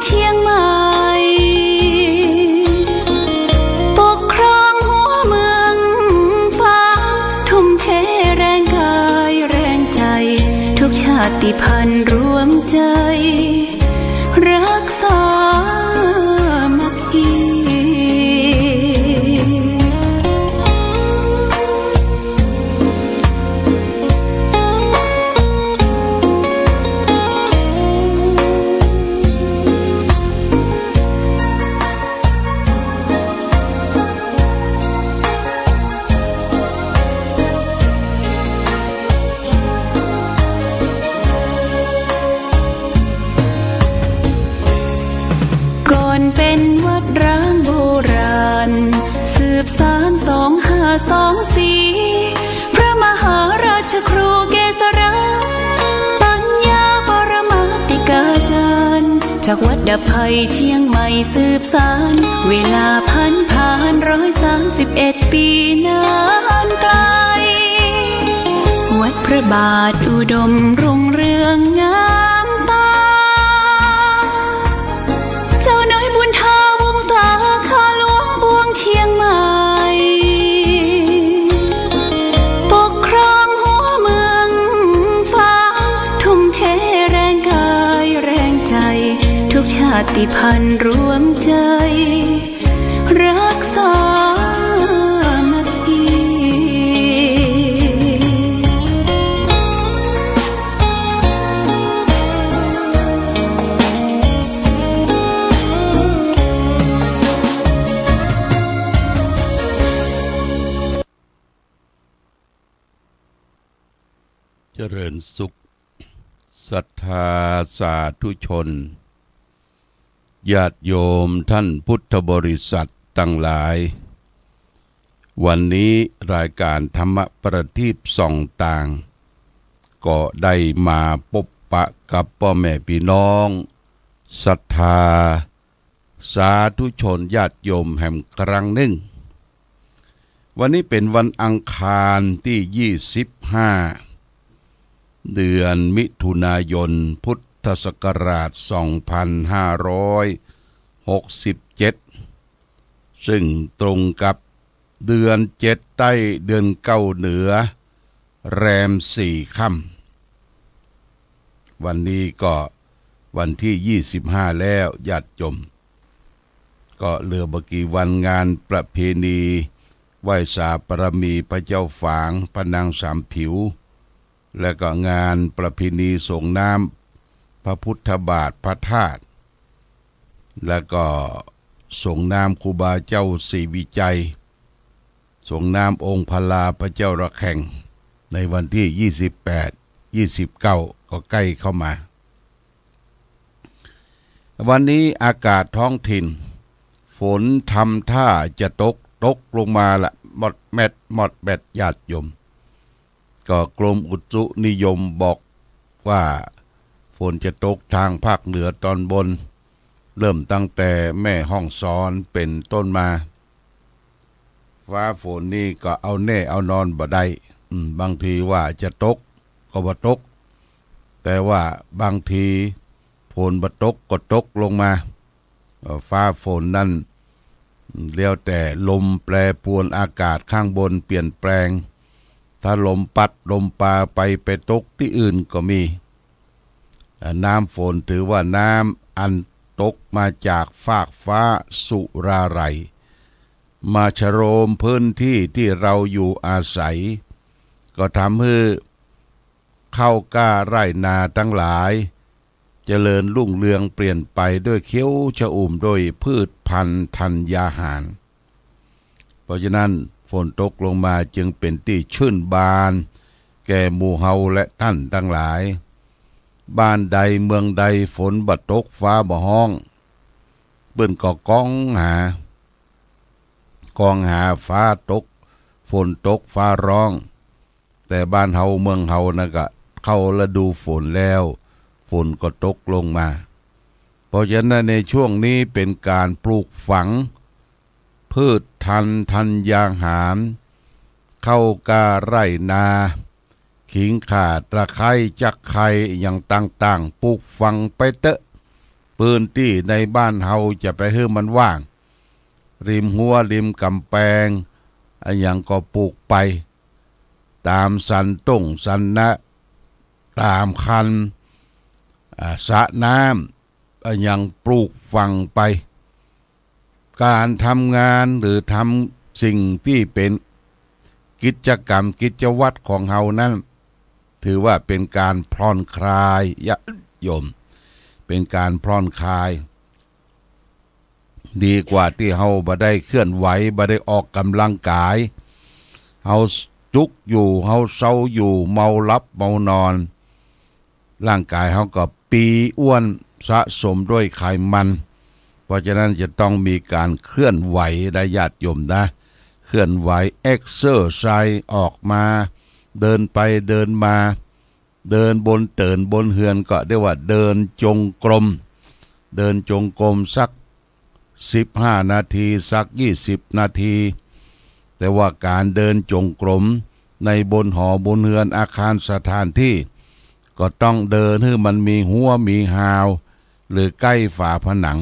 เชียงใหม่ปกครองหัวเมืองฟ้าทุ่มเทแรงกายแรงใจทุกชาติพันธุ์รวมใจรักษามัคคีเป็นวัดร้างโบราณสืบสาน2524พระมหาราชครูเกษราปัญญาปรมาติกาจารย์จากวัดดับภัยเชียงใหม่สืบสานเวลาผ่าน131 ปีนานไกลวัดพระบาทอุดมรุ่งเรืองงามตาเจ้าน้อยบุญทาวงศาข้าหลวงบวงเชียงใหม่ปกครองหัวเมืองฟ้าทุ่มเทแรงกายแรงใจทุกชาติพันธุ์รวมใจรักษามัคคีเจริญสุขศรัทธาสาธุชนญาติโยมท่านพุทธบริษัททั้งหลายวันนี้รายการธรรมประทีปส่องต่างก็ได้มาพบปะกับพ่อแม่พี่น้องศรัทธาสาธุชนญาติโยมแห่งครั้งหนึ่งวันนี้เป็นวันอังคารที่25เดือนมิถุนายนพุทธศักราช2567ซึ่งตรงกับเดือน7ใต้เดือน9เหนือแรม4ค่ำวันนี้ก็วันที่25แล้วญาติโยมก็เหลือบ่กี่วันงานประเพณีไหว้สาบารมีพระเจ้าฝางพระนางสามผิวและก็งานประเพณีส่งน้ำพระพุทธบาทพระธาตุและก็ส่งน้ำครูบาเจ้าศรีวิจัยส่งน้ำองค์พลาพระเจ้าระแข่งในวันที่28 29ก็ใกล้เข้ามาวันนี้อากาศท้องถิ่นฝนทำท่าจะตกลงมาละหมดแมดญาติโยมก็กรมอุตุนิยมบอกว่าฝนจะตกทางภาคเหนือตอนบนเริ่มตั้งแต่แม่ฮ่องสอนเป็นต้นมาฟ้าฝนนี่ก็เอาแน่เอานอนบ่ได้บางทีว่าจะตกก็บ่ตกแต่ว่าบางทีฝนบ่ตกก็ตกลงมาฟ้าฝนนั้นแล้วแต่ลมแปรปรวนอากาศข้างบนเปลี่ยนแปลงถ้าลมปัดลมปาไปตกที่อื่นก็มีน้ำฝนถือว่าน้ำอันตกมาจากฟากฟ้าสุราไรมาชโรมพื้นที่ที่เราอยู่อาศัยก็ทำให้ข้าวกล้าไร่นาทั้งหลายเจริญรุ่งเรืองเปลี่ยนไปด้วยเขียวชอุ่มด้วยพืชพันธุ์ธัญญาหารเพราะฉะนั้นฝนตกลงมาจึงเป็นที่ชื่นบานแก่หมู่เฮาและท่านทั้งหลายบ้านใดเมืองใดฝนบ่ตกฟ้าบ่ห้องเปิ้นก็กองหาฟ้าตกฝนตกฟ้าร้องแต่บ้านเฮาเมืองเฮานะก็เข้าฤดูฝนแล้วฝนก็ตกลงมาเพราะฉะนั้นในช่วงนี้เป็นการปลูกฝังพืชธัญญาหารข้าวกล้าไร่นาขิงข่าตะไคร้จักไคร้อย่างต่างๆปลูกฝังไปเตอะ พื้นที่ในบ้านเฮาจะไปให้มันว่าง ริมหัวริมกำแพงอย่างก็ปลูกไปตามสันตุ่งสันนะตามคันสระน้ำอย่างปลูกฝังไปการทำงานหรือทำสิ่งที่เป็นกิจกรรมกิจวัตรของเฮานั้นถือว่าเป็นการผ่อนคลายญาติโยมเป็นการผ่อนคลายดีกว่าที่เฮาบ่ได้เคลื่อนไหวบ่ได้ออกกำลังกายเฮาจุกอยู่เฮาเซาอยู่เมาหลับเมานอนร่างกายเฮาก็ปีอ้วนสะสมด้วยไขมันเพราะฉะนั้นจะต้องมีการเคลื่อนไหวได้ญาติโยมนะเคลื่อนไหวเอ็กเซอร์ไซส์ออกมาเดินไปเดินมาเดินบนเตินบนเฮือนก็เรียกว่าเดินจงกรมเดินจงกรมสัก15 นาทีสัก20 นาทีแต่ว่าการเดินจงกรมในบนหอบนเฮือนอาคารสถานที่ก็ต้องเดินให้มันมีหัวมีหาวหรือใกล้ฝาผนัง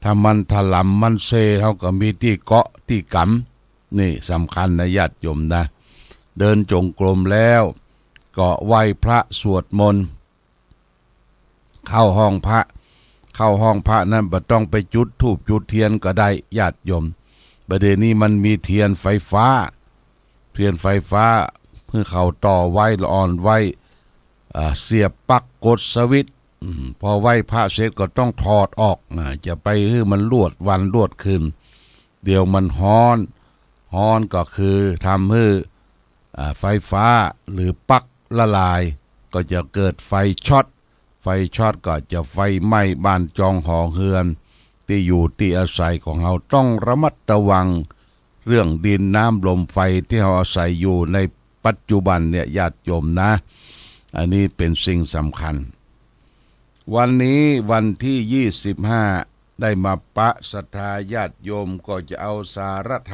ถ้ามันถลำมันเซเขาก็มีที่เกาะที่กำนี่สำคัญนะญาติโยมนะเดินจงกรมแล้วก็ไหว้พระสวดมนต์เข้าห้องพระนั้นบ่ต้องไปจุดธูปจุดเทียนก็ได้ญาติโยมประเดี๋ยวนี้มันมีเทียนไฟฟ้าเพื่อเขาต่อไว้ละอ่อนไว้เสียบปลั๊กกดสวิตช์พอไหว้พระเสร็จก็ต้องถอดออกจะไปให้มันลวดวันลวดคืนเดี๋ยวมันฮ้อนก็คือทำให้ไฟฟ้าหรือปลั๊กละลายก็จะเกิดไฟช็อตก็จะไฟไหม้บ้านจองหอเฮือนที่อยู่ที่อาศัยของเราต้องระมัดระวังเรื่องดินน้ำลมไฟที่เราอาศัยอยู่ในปัจจุบันเนี่ยญาติโยมนะอันนี้เป็นสิ่งสำคัญวันนี้วันที่25ได้มาปะศรัทธาญาติโยมก็จะเอาสารธ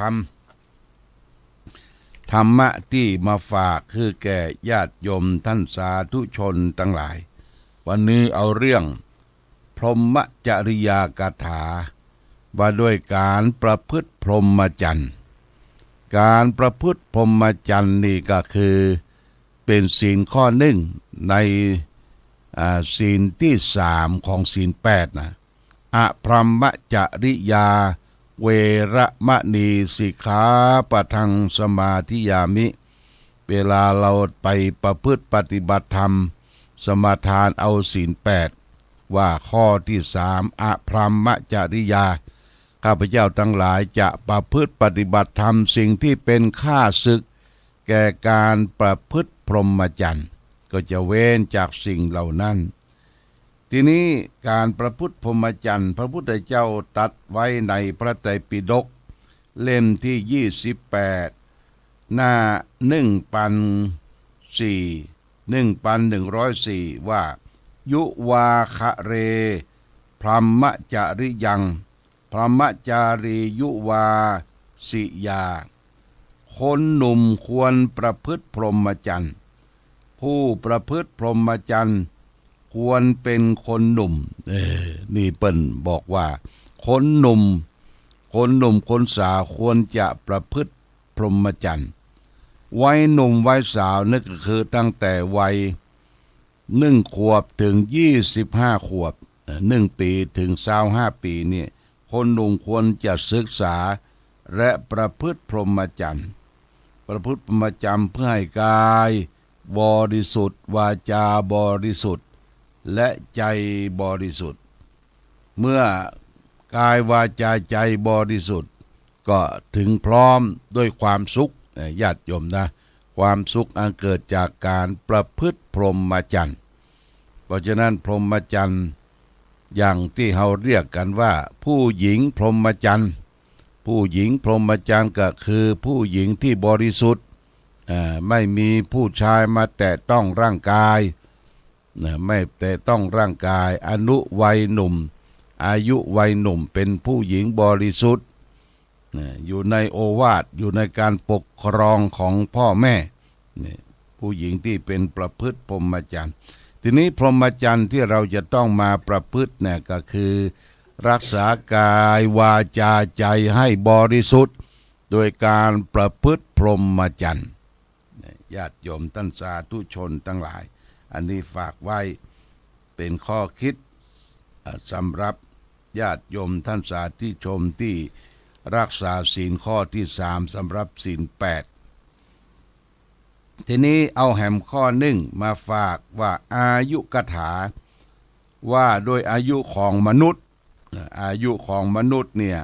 รรมะที่มาฝากคือแก่ญาติโยมท่านสาธุชนทั้งหลายวันนี้เอาเรื่องพรหมจริยากถาว่าด้วยการประพฤติพรหมจรรย์การประพฤติพรหมจรรย์นี่ก็คือเป็นศีลข้อหนึ่งในศีลที่3ของศีล8นะอพรหมจริยาเวระมณีสิกขาปะทังสมาธิยามิเวลาเราไปประพฤติปฏิบัติธรรมสมาทานเอาศีล8ว่าข้อที่3อพรหมจริยาข้าพเจ้าทั้งหลายจะประพฤติปฏิบัติธรรมสิ่งที่เป็นข้าศึกแก่การประพฤติพรหมจรรย์ก็จะเว้นจากสิ่งเหล่านั้นทีนี้การประพฤติพรหมจรรย์พระพุทธเจ้าตรัสไว้ในพระไตรปิฎกเล่มที่28หน้า1104ว่ายุวาคะเรพรหมจริยังพรหมจารียุวาสิยาคนหนุ่มควรประพฤติพรหมจรรย์ผู้ประพฤติพรหมจรรย์ควรเป็นคนหนุ่มนี่เปิ้นบอกว่าคนหนุ่มคนสาวควรจะประพฤติพรหมจรรย์วัยหนุ่มวัยสาวนั่นก็คือตั้งแต่วัย1 ขวบถึง25 ขวบ1 ปีถึง25 ปีนี่คนหนุ่มควรจะศึกษาและประพฤติพรหมจรรย์ประพฤติพรหมจรรย์เพื่อให้กายบริสุทธิ์วาจาบริสุทธิ์และใจบริสุทธิ์เมื่อกายวาจาใจบริสุทธิ์ก็ถึงพร้อมด้วยความสุขญาติโยมนะความสุขอันเกิดจากการประพฤติพรหมจรรย์เพราะฉะนั้นพรหมจรรย์อย่างที่เราเรียกกันว่าผู้หญิงพรหมจรรย์ผู้หญิงพรหมจรรย์ก็คือผู้หญิงที่บริสุทธิ์ไม่มีผู้ชายมาแตะต้องร่างกายไม่แตะต้องร่างกายอนุวัยหนุ่มอายุวัยหนุ่มเป็นผู้หญิงบริสุทธิ์อยู่ในโอวาทอยู่ในการปกครองของพ่อแม่ผู้หญิงที่เป็นประพฤติพรหมจรรย์ ทีนี้พรหมจรรย์ที่เราจะต้องมาประพฤติเนี่ยก็คือ รักษากายวาจาใจให้บริสุทธิ์โดยการประพฤติพรหมจรรย์ญาติโยมท่านสาธุชนทั้งหลาย อันนี้ฝากไว้เป็นข้อคิดสำหรับญาติโยมท่านสาธุชนที่รักษาศีลข้อที่3สำหรับศีล8ทีนี้เอาแหมข้อหนึ่งมาฝากว่าอายุกถาว่าโดยอายุของมนุษย์อายุของมนุษย์เนี่ย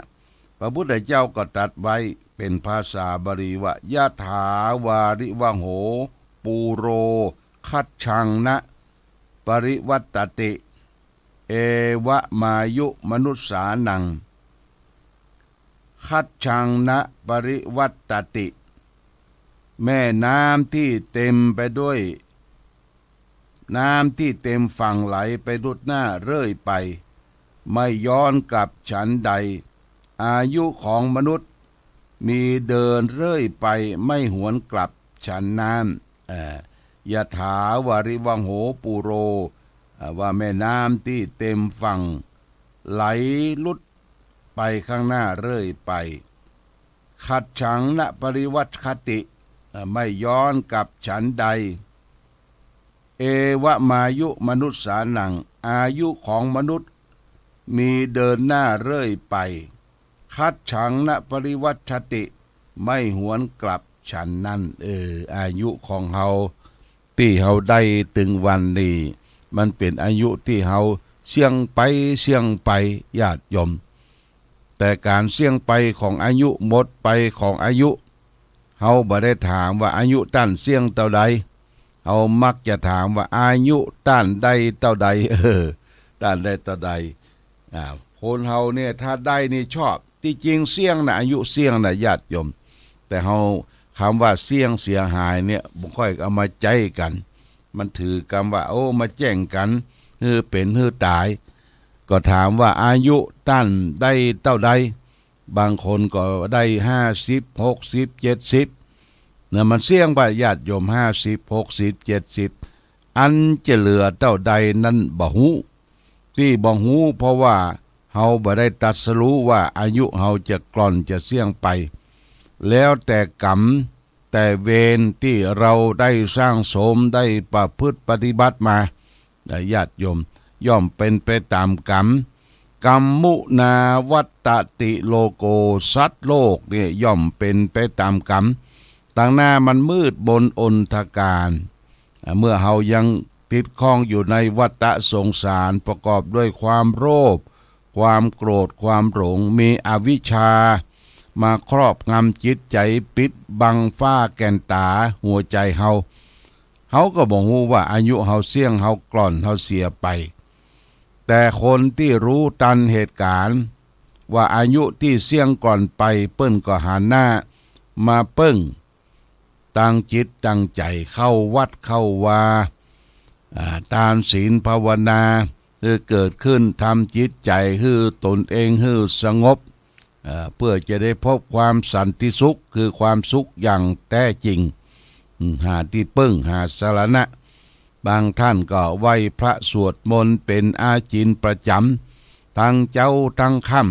พระพุทธเจ้าก็ตรัสไว้เป็นภาษาบาลีว่ายะถาวาริวโหปูโรคัจฉังนะปริวัตตติเอวะมายุมนุษสานังคัจฉังนะปริวัตตติแม่น้ำที่เต็มไปด้วยน้ำที่เต็มฝั่งไหลไปดุดหน้าเรื่อยไปไม่ย้อนกลับฉันใดอายุของมนุษย์มีเดินเรื่อยไปไม่หวนกลับฉันนั้นยะถาวาริวังโหปูโรว่าแม่น้ำที่เต็มฝั่งไหลลุดไปข้างหน้าเรื่อยไปขัดฉังณปริวัตคติไม่ย้อนกลับฉันใดเอวะมายุมนุษย์สานังอายุของมนุษย์มีเดินหน้าเรื่อยไปคัดฉังณปริวัชติไม่หวนกลับฉันนั้นอายุของเฮาที่เฮาได้ถึงวันนี้มันเป็นอายุที่เฮาเสี่ยงไปญาติโยมแต่การเสี่ยงไปของอายุหมดไปของอายุเฮาบ่ได้ถามว่าอายุต้านเสี่ยงเท่าใดเฮามักจะถามว่าอายุต้านได้เท่าใดต้านได้เท่าใดคนเฮาเนี่ยถ้าได้นี่ชอบที่จริงเสี่ยงนะอายุเสี่ยงนะญาติโยมแต่เฮาคำว่าเสี่ยงเสียหายเนี่ยบ่ค่อยเอามาใจกันมันถือกรรมว่าโอ้มาแจ้งกันเป็นตายก็ถามว่าอายุต้านได้เท่าใดบางคนก็ได้50 60 70เนี่ยมันเสี่ยงไปญาติโยม50 60 70อันจะเหลือเท่าใดนั้นบ่ฮู้ที่บ่ฮู้เพราะว่าเฮาบ่ได้ตรัสรู้ว่าอายุเฮาจะกล่อนจะเสี่ยงไปแล้วแต่กรรมแต่เวรที่เราได้สร้างสมได้ประพฤติปฏิบัติมาญาติโยมย่อมเป็นไปตามกรรมกรรมุนาวัตติโลโกสัตว์โลกเนี่ยย่อมเป็นไปตามกรรมต่างหน้ามันมืดบนอนทการเมื่อเฮายังติดข้องอยู่ในวัฏสงสารประกอบด้วยความโลภความโกรธความหลงมีอวิชชามาครอบงำจิตใจปิดบังฟ้าแก่นตาหัวใจเฮาก็บอกฮู้ว่าอายุเฮาเสี่ยงเฮากล่อนเฮาเสียไปแต่คนที่รู้ทันเหตุการณ์ว่าอายุที่เสี่ยงก่อนไปเปิ้นก็หันหน้ามาเปิ้งตั้งจิตตั้งใจเข้าวัดเข้าวาทานศีลภาวนาเกิดขึ้นทำจิตใจให้ตนเองให้สงบเพื่อจะได้พบความสันติสุขคือความสุขอย่างแท้จริงหาที่ปึ้งหาสรณะบางท่านก็ไหว้พระสวดมนต์เป็นอาจินประจำทั้งเจ้าทั้งค่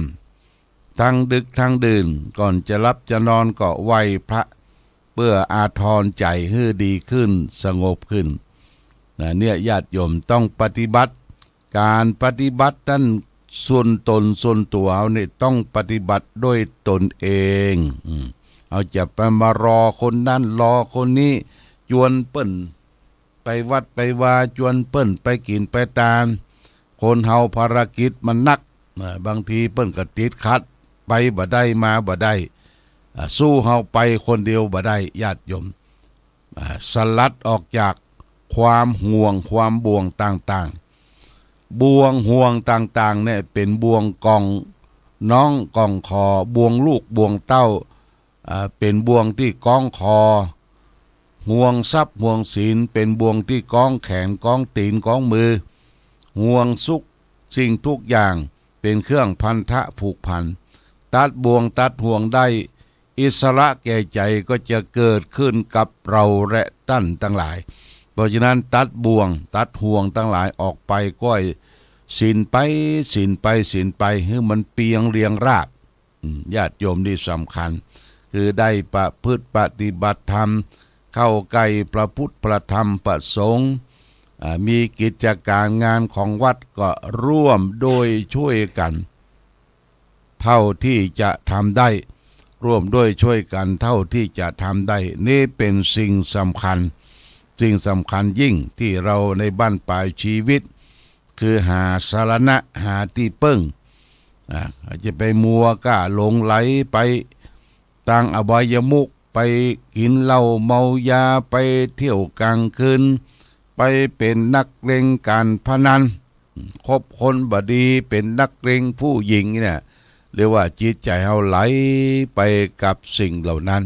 ำทั้งดึกทั้งดื่นก่อนจะรับจะนอนก็ไหว้พระเพื่ออาทรใจให้ดีขึ้นสงบขึ้นเนี่ยญาติโยมต้องปฏิบัติการปฏิบัตินั้นส่วนตนส่วนตัวเอาเนี่ยต้องปฏิบัติด้วยตนเองเอาจะไปมารอคนนั้นรอคนนี้จวนเปิ้นไปวัดไปวาจวนเปิ้นไปกินไปตามคนเฮาภารกิจมันนักบางทีเปิ้นก็ติดขัดไปบ่ได้มาบ่ได้สู้เฮาไปคนเดียวบ่ได้ญาติโยมสลัดออกจากความห่วงความบ่วงต่างๆบ่วงห่วงต่างๆเนี่ยเป็นบ่วงกองน้องกองคอบ่วงลูกบ่วงเต้าเป็นบ่วงที่กองคอห่วงทรัพย์ห่วงศีลเป็นบ่วงที่กองแขนกองตีนกองมือห่วงสุขสิ่งทุกอย่างเป็นเครื่องพันธะผูกพันตัดบ่วงตัดห่วงได้อิสระแก่ใจก็จะเกิดขึ้นกับเราและท่านทั้งหลาย เพราะฉะนั้นตัดบ่วงตัดห่วงทั้งหลายออกไปก้อยสินไปสินไปสินไปให้มันเปียงเรียงราบญาติโยมนี่สำคัญคือได้ประพฤติปฏิบัติธรรมเข้าใกล้พระพุทธพระธรรมพระสงฆ์มีกิจการงานของวัดก็ร่วมโดยช่วยกันเท่าที่จะทำได้ร่วมด้วยช่วยกันเท่าที่จะทำได้นี่เป็นสิ่งสำคัญยิ่งที่เราในบ้านปลายชีวิตคือหาสารณะหาที่เปิ้งจะไปมัวก้าหลงไหลไปตั้งอบายมุขไปกินเหล้าเมายาไปเที่ยวกลางคืนไปเป็นนักเลงการพนันคบคนบดีเป็นนักเลงผู้หญิงเนี่ยเรียกว่าจิตใจเฮาไหลไปกับสิ่งเหล่านั้น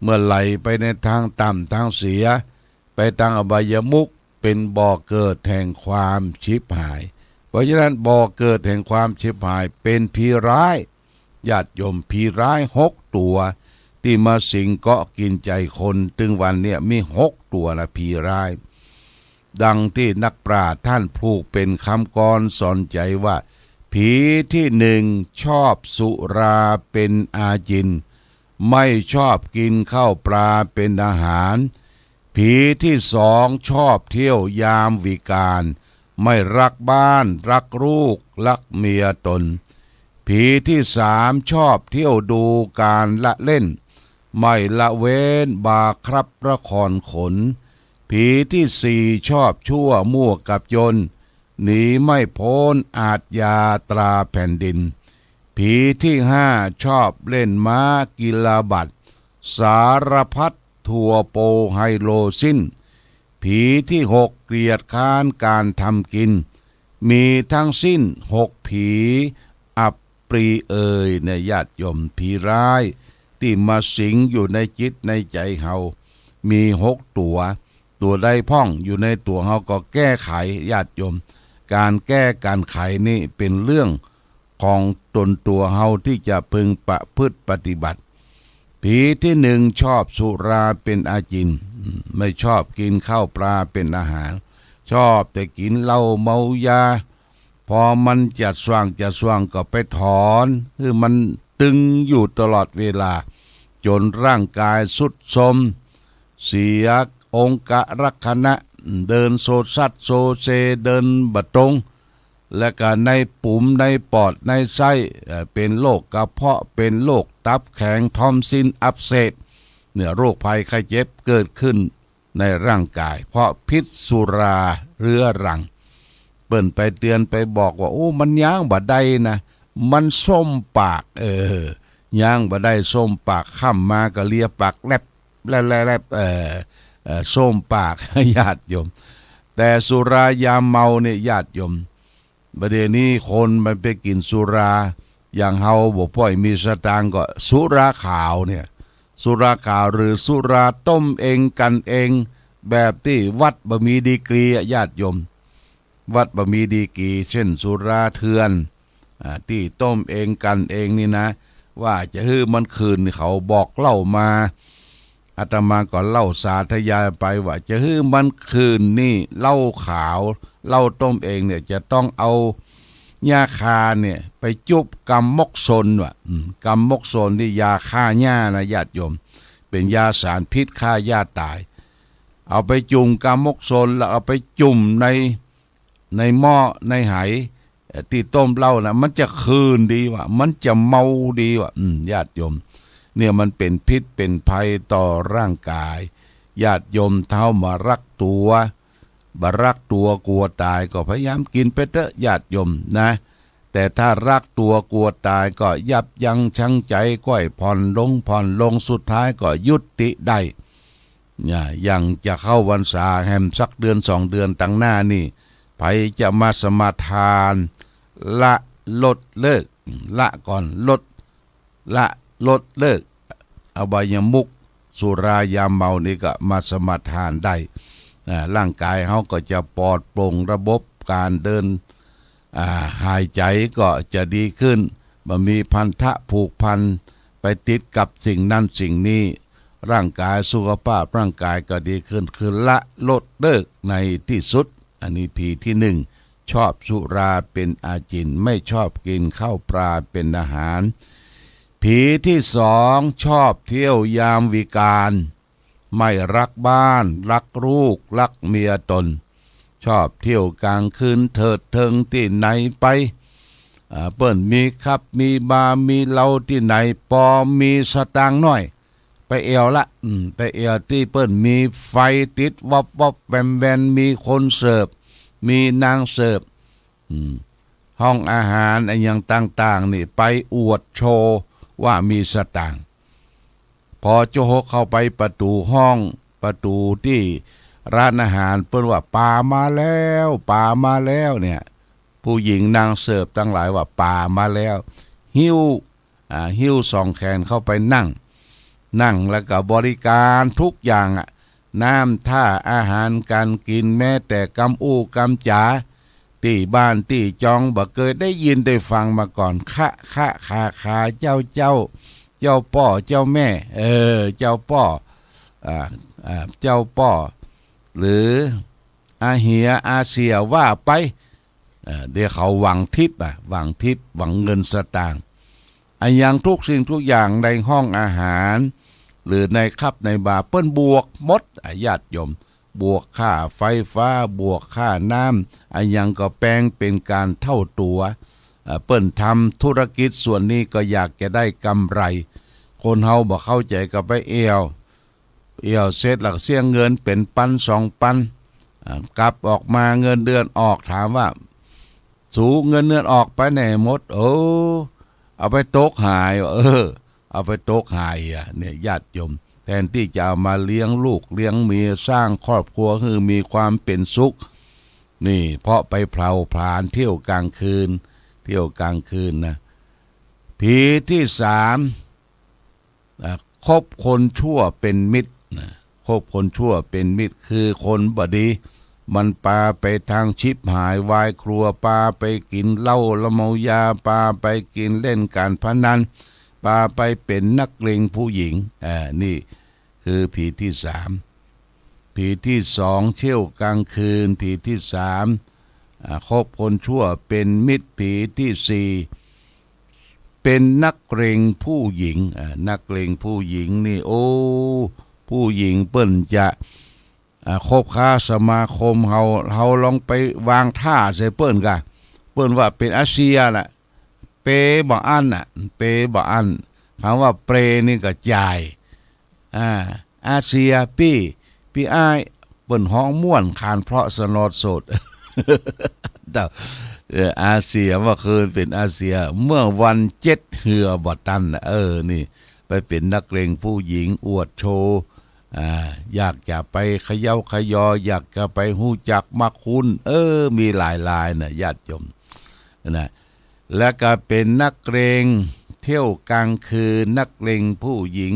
เมื่อไหลไปในทางต่ำทางเสียไปทางอบายมุขเป็นบ่อเกิดแห่งความชิบหายเพราะฉะนั้นบ่อเกิดแห่งความชิบหายเป็นผีร้ายญาติโยมผีร้าย6 ตัวที่มาสิงเกาะกินใจคนถึงวันเนี่ยมี6 ตัวนะผีร้ายดังที่นักปราชญ์ท่านผูกเป็นคำกรสอนใจว่าผีที่1ชอบสุราเป็นอาจินไม่ชอบกินข้าวปลาเป็นอาหารผีที่2ชอบเที่ยวยามวิกาลไม่รักบ้านรักลูกรักเมียตนผีที่3ชอบเที่ยวดูการละเล่นไม่ละเว้นบาครับละครขนผีที่4ชอบชั่วมั่วกับยนหนีไม่พ้นอาทยาตราแผ่นดินผีที่5ชอบเล่นม้ากีฬาบัตรสารพัดทั่วโปไฮโลสิ้นผีที่6เกลียดค้านการทำกินมีทั้งสิ้น6ผีอับปรีในญาติโยมผีร้ายที่มาสิงอยู่ในจิตในใจเฮามี6 ตัวใดพ่องอยู่ในตัวเฮาก็แก้ไขญาติโยมการแก้การไขนี่เป็นเรื่องของตนตัวเฮาที่จะพึงประพฤติปฏิบัติผีที่1ชอบสุราเป็นอาจินไม่ชอบกินข้าวปลาเป็นอาหารชอบแต่กินเหล้าเมายาพอมันจะสว่างก็ไปถอนคือมันตึงอยู่ตลอดเวลาจนร่างกายสุดโทรมเสียองค์ลักษณะเดินโซซัดโซเซเดินบะตรงและก็ในปุ่มในปอดในไส้เป็นโรคกระเพาะเป็นโรคตับแข็งทอมซินอักเสบเนี่ยโรคภัยไข้เจ็บเกิดขึ้นในร่างกายเพราะพิษสุราเรื้อรังเปิ้นไปเตือนไปบอกว่าโอ้มันย่างบ่ได้นะมันส้มปากย่างบ่ได้ส้มปากค่ำมาก็เลียปากแลบส้มปากญาติโยมแต่สุรายามเมาเนี่ยญาติโยมประเดี๋ยวนี้คนมันไปกินสุราอย่างเฮาบ่พ่อยมีสตางค์ก็สุราขาวเนี่ยสุราขาวหรือสุราต้มเองกันเองแบบที่วัดบ่มีดีกรีญาติโยมวัดบ่มีดีกรีเช่นสุราเถื่อนที่ต้มเองกันเองนี่นะว่าจะฮื้อมันคืนเขาบอกเล่ามาอาตมาก็เล่าสาธยายไปว่าจะฮื้อมันคืนนี่เหล้าขาวเหล้าต้มเองเนี่ยจะต้องเอาหญ้าคาเนี่ยไปจุบกำมกซนว่ะกำมกซนนี่ยาฆ่าหญ้านะญาติโยมเป็นยาสารพิษฆ่าหญ้าตายเอาไปจุ่มกำมกซนแล้วเอาไปจุ่มในหม้อในไหที่ต้มเหล้านะมันจะคืนดีว่ะมันจะเมาดีว่ะญาติโยมเนี่ยมันเป็นพิษเป็นภัยต่อร่างกายญาติโยมเท้ามารักตัวบรักตัวกลัวตายก็พยายามกินไปเถอะญาติโยมนะแต่ถ้ารักตัวกลัวตายก็ยับยั้งชั่งใจก้อยผ่อนลงสุดท้ายก็ยุติได้อย่างจะเข้าพรรษาแฮมสักเดือน2 เดือนตั้งหน้านี่ไผจะมาสมาทานละลดเลิกละก่อนลดเลิกอบายมุขสุรายาเมานี่ก็มาสมาทานได้ร่างกายเขาก็จะปลอดโปร่งระบบการเดินหายใจก็จะดีขึ้นบ่มีพันธะผูกพันไปติดกับสิ่งนั้นสิ่งนี้ ร่างกายสุขภาพร่างกายก็ดีขึ้นคือละลดเลิกในที่สุดอันนี้ผีที่หนึ่งชอบสุราเป็นอาจินไม่ชอบกินข้าวปลาเป็นอาหารผีที่สองชอบเที่ยวยามวิกาลไม่รักบ้านรักลูกรักเมียตนชอบเที่ยวกลางคืนเถิดเทิงที่ไหนไปเปิ้นมีครับมีบาร์มีเหล้าที่ไหนปอมีสตางค์น้อยไปเอวละไปเอวที่เปิ้นมีไฟติดวับวับแวมแวมมีคนเสิร์ฟมีนางเสิร์ฟห้องอาหารอะไรอย่างต่างๆนี่ไปอวดโชว์ว่ามีสตางค์พอโจโฮเข้าไปประตูห้องประตูที่ร้านอาหารเปิ้นว่าป่ามาแล้วป่ามาแล้วเนี่ยผู้หญิงนางเสิร์ฟทั้งหลายว่าป่ามาแล้วหิ้วสองแขนเข้าไปนั่งแล้วก็บริการทุกอย่างน้ำท่าอาหารการกินแม้แต่กำอู้กำจ๋าที่บ้านที่จองบ่เคยได้ยินได้ฟังมาก่อนคะขาเจ้าป้อเจ้าแม่เจ้าป้อเจ้าป้อหรืออาเหียอาเสียว่าไปเดี๋ยวเขาหวังทิพย์หวังเงินสตางค์อย่างทุกสิ่งทุกอย่างในห้องอาหารหรือในคับในบาร์เปิ้นบวกหมดญาติโยมบวกค่าไฟฟ้าบวกค่าน้ำอย่างก็แปลงเป็นการเท่าตัวเปิ้นทำธุรกิจส่วนนี้ก็อยากจะได้กำไรคนเฮาบ่เข้าใจก็ไปเอวเสร็จหลักเสียเงินเป็นปัน2 ปันกลับออกมาเงินเดือนออกถามว่าสูเงินเดือนออกไปไหนหมดเอาไปโต๊ะหายเอาไปโต๊ะหายเนี่ยญาติโยมแทนที่จะเอามาเลี้ยงลูกเลี้ยงเมียสร้างครอบครัวคือมีความเป็นสุขนี่เพราะไปเผาผลาญเที่ยวกลางคืนนะผีที่สามคบคนชั่วเป็นมิตรคบคนชั่วเป็นมิตรคือคนบดีมันปาไปทางชิบหายวายครัวปาไปกินเหล้าละเมายาปาไปกินเล่นการพนันปาไปเป็นนักเลงผู้หญิงนี่คือผีที่สามผีที่สองเที่ยวกลางคืนผีที่สามคบคนชั่วเป็นมิตรผีที่สี่เป็นนักเลงผู้หญิงนักเลงผู้หญิงนี่ผู้หญิงเปิ้นจะคบค้าสมาคมเฮาลองไปวางท่าใส่เปิ้นกะเปิ้นว่าเป็นอาเซียน่ะเปบ่อั้นเปบ่อั้นคำว่าเปรนี่ก็จ่ายอาเซียพี่อ้ายเปิ้นฮ้องม่วนคานเพราะสนอดโสดอาเซียว่าคืนเป็นอาเซียเมื่อวัน7เหือบ่ตันนี่ไปเป็นนักเลงผู้หญิงอวดโชว์อยากจะไปเขย่าขยออยากจะไปฮู้จักมักคุ้นมีหลายลายนะญาติโยมนะและก็เป็นนักเลงเที่ยวกลางคืนนักเลงผู้หญิง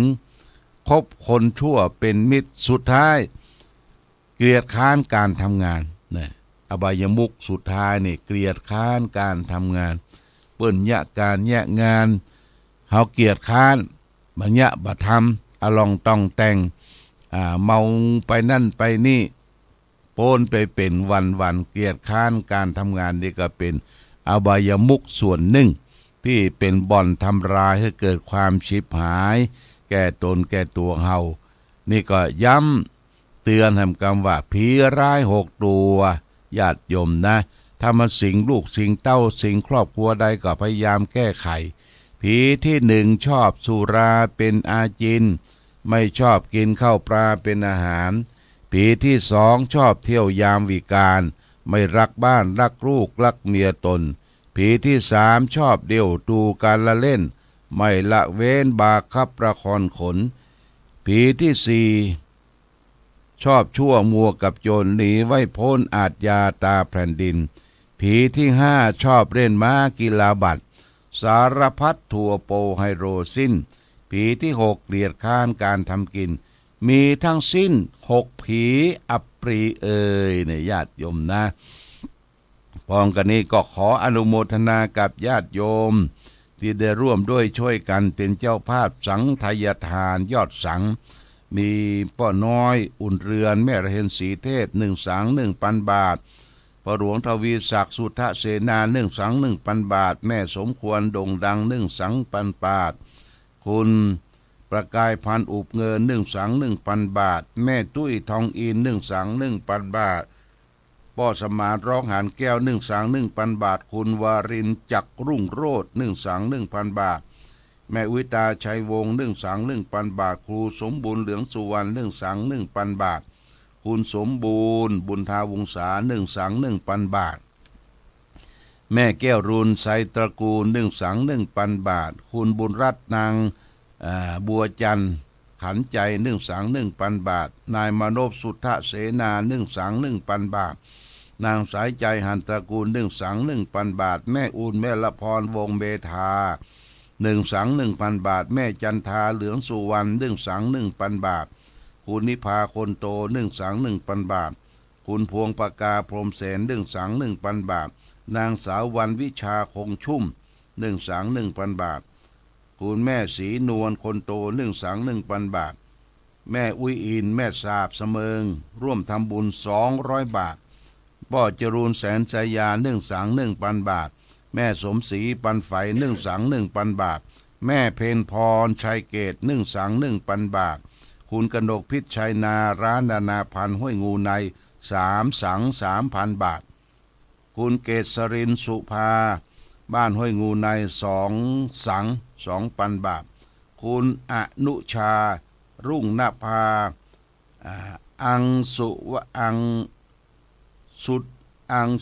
คบคนชั่วเป็นมิตรสุดท้ายเกลียดค้านการทำงานนะอบายมุขสุดท้ายนี่เกลียดค้านการทำงานเปิ้นยะการแยะงานเฮาเกลียดค้านบัญญะบ่ทำอลองต้องแต่งเมาไปนั่นไปนี่โปนไปเป็นวันเกลียดค้านการทำงานนี่ก็เป็นอบายมุขส่วนหนึ่งที่เป็นบ่อนทำลายให้เกิดความชิบหายแก่ตนแก่ตัวเฮานี่ก็ย้ำเตือนทำกรรมว่าผีร้าย6 ตัวญาติโยมนะถ้ามันสิงลูกสิงเต้าสิงครอบครัวใดก็พยายามแก้ไขผีที่หนึ่งชอบสุราเป็นอาจินไม่ชอบกินข้าวปลาเป็นอาหารผีที่สองชอบเที่ยวยามวิกาลไม่รักบ้านรักลูกรักเมียตนผีที่สามชอบเดี่ยวดูการละเล่นไม่ละเว้นบาคับประคอนขนผีที่สี่ชอบชั่วมัวกับโจรหนีไว้พ้นอาทยาตาแผ่นดินผีที่ห้าชอบเล่นม้ากีฬาบัตรสารพัดทั่วโปไฮโรสิ้นผีที่6เกลียดค้านการทำกินมีทั้งสิ้น6ผีอัปรีเนี่ยญาติโยมนะพร้อมกันนี้ก็ขออนุโมทนากับญาติโยมที่ได้ร่วมด้วยช่วยกันเป็นเจ้าภาพสังฆทายทานยอดสัง มีป้อน้อยอุ่นเรือนแม่ระเห็นสีเทศ1 สัง 1,000 บาทพ่อหลวงทวีศักดิ์สุทธเสนา1 สัง 1,000 บาทแม่สมควรโด่งดัง1 สัง 1,000 บาทคุณประกายพันธุ์อุบเงิน1 สัง 1,000 บาทแม่ตุ้ยทองอิน1 สัง 1,000 บาทป้อสมานร้องหานแก้ว1 สัง 1,000 บาทคุณวารินจักรุ่งโรจน์1 สัง 1,000 บาทแม่วิตาชัยวงศ์1 สัง 1,000 บาทครูสมบูรณ์เหลืองสุวรรณ1 สัง 1,000 บาทคุณสมบูรณ์บุญทาวงศา1 สัง 1,000 บาทแม่แก้วรุนไสตระกูล1 สัง 1,000 บาทคุณบุญรัตน์นางบัวจันทร์ขันใจ1 สัง 1,000 บาทนายมโนพสุทธเสนา1 สัง 1,000 บาทนางสายใจหันตระกูล1 สัง 1,000 บาทแม่อุ่นแม่ละพรวงเบธา1 สัง 1,000 บาทแม่จันทาเหลืองสุวรรณ1 สัง 1,000 บาทคุณนิพาคนโต1 สัง 1,000 บาทคุณพวงปากาพรหมแสน1 สัง 1,000 บาทนางสาววันวิชาคงชุ่ม1 สัง 1,000 บาทคุณแม่ศรีนวลคนโต1 สัง 1,000 บาทแม่อุ้ยอินแม่สาบเสมิงร่วมทำบุญ200 บาทพ่อจรูนแสนใจยา1 สัง 1,000 บาทแม่สมศรีปันไฟ1 สัง 1,000 บาทแม่เพนพรชัยเกต1 สัง 1,000 บาทคุณกนกพิษชัยนาร้านนานาพันห้วยงูใน3 สัง 3,000 บาทคุณเกษรินสุภาบ้านห้วยงูใน2 สัง 2,000 บาทคุณอนุชารุ่งนภาอังสุวอัง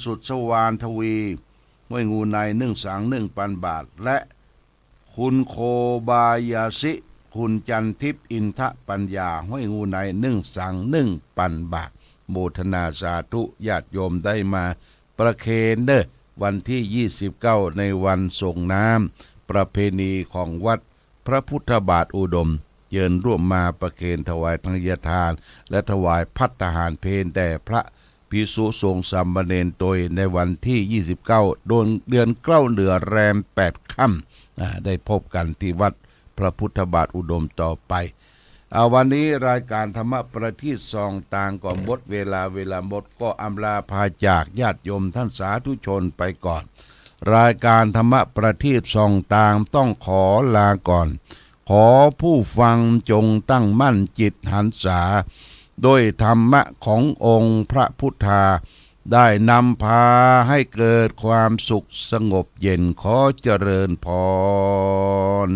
สุดสวานทวีห้วยงูใน1 สัง 1,000 บาทและคุณโคบายาสิคุณจันทิพย์อินทปัญญาห้วยงูใน1 สัง 1,000 บาทโมทนาสาธุญาติโยมได้มาประเคนเด้อวันที่29ในวันส่งน้ำประเพณีของวัดพระพุทธบาทอุดมเยินร่วมมาประเคนถวายทานทานและถวายภัตตาหารเพลแด่พระภิกษุสงฆ์สามเณรโดยในวันที่29โดนเดือนเก้าเดือนแรม8 ค่ำได้พบกันที่วัดพระพุทธบาทอุดมต่อไปวันนี้รายการธรรมะประทีปซองต่างก่อนหมดเวลาหมดก็อำลาพาจากญาติโยมท่านสาธุชนไปก่อนรายการธรรมะประทีปซองต่างต้องขอลาก่อนขอผู้ฟังจงตั้งมั่นจิตหันษาโดยธรรมะขององค์พระพุทธาได้นำพาให้เกิดความสุขสงบเย็นขอเจริญพร